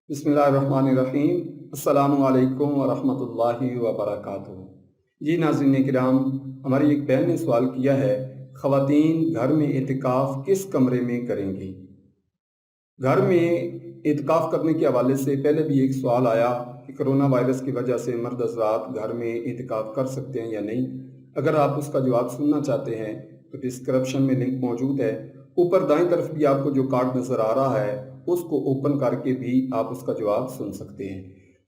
बिस्मिल्लाहिर्रहमानिर्रहीम। अस्सलामु अलैकुम वरहमतुल्लाहि वबरकातुहू। जी नाज़रीन किराम, हमारी एक बहन ने सवाल किया है, ख़वातीन घर में इतिकाफ़ किस कमरे में करेंगी। घर में इतिकाफ़ करने के हवाले से पहले भी एक सवाल आया कि कोरोना वायरस की वजह से मर्द हज़रात घर में इतिकाफ़ कर सकते हैं या नहीं। अगर आप उसका जवाब सुनना चाहते हैं तो डिस्क्रिप्शन में लिंक मौजूद है। ऊपर दाईं तरफ भी आपको जो कार्ड नज़र आ रहा है उसको ओपन करके भी आप उसका जवाब सुन सकते हैं।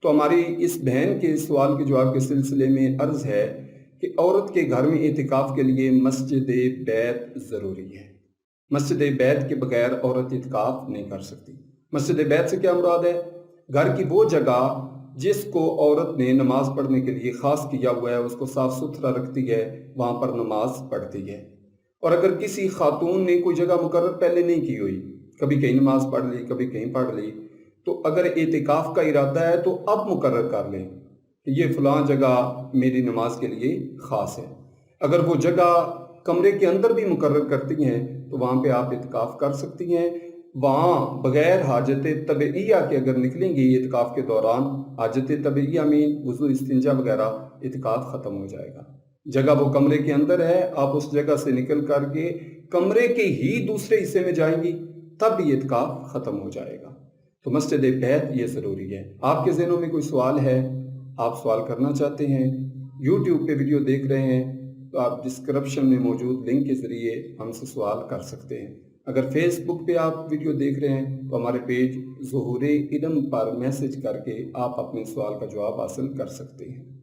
तो हमारी इस बहन के सवाल के जवाब के सिलसिले में अर्ज़ है कि औरत के घर में इतिकाफ़ के लिए मस्जिद बैत ज़रूरी है। मस्जिद बैत के बगैर औरत इतिकाफ नहीं कर सकती। मस्जिद बैत से क्या मुराद है? घर की वो जगह जिसको औरत ने नमाज पढ़ने के लिए ख़ास किया हुआ है, उसको साफ़ सुथरा रखती है, वहाँ पर नमाज पढ़ती है। और अगर किसी खातून ने कोई जगह मुकर्रर पहले नहीं की हुई, कभी कहीं नमाज पढ़ ली, कभी कहीं पढ़ ली, तो अगर इतिकाफ का इरादा है तो अब मुकर्रर कर लें कि ये फ़लाँ जगह मेरी नमाज के लिए ख़ास है। अगर वो जगह कमरे के अंदर भी मुकर्रर करती हैं तो वहाँ पे आप इतिकाफ़ कर सकती हैं। वहाँ बग़ैर हाजत तबइया के अगर निकलेंगी इतिकाफ़ के दौरान, हाजत तबइया में वज़ू इस्तिंजा वगैरह, इतिकाफ़ ख़त्म हो जाएगा। जगह वो कमरे के अंदर है, आप उस जगह से निकल कर के कमरे के ही दूसरे हिस्से में जाएंगी, तब ये इतिकाफ़ ख़त्म हो जाएगा। तो मस्जिद बैत ये ज़रूरी है। आपके ज़हनों में कोई सवाल है, आप सवाल करना चाहते हैं, यूट्यूब पे वीडियो देख रहे हैं, तो आप डिस्क्रिप्शन में मौजूद लिंक के ज़रिए हमसे सवाल कर सकते हैं। अगर फेसबुक पे आप वीडियो देख रहे हैं तो हमारे पेज ज़ुहूर इल्म पर मैसेज करके आप अपने सवाल का जवाब हासिल कर सकते हैं।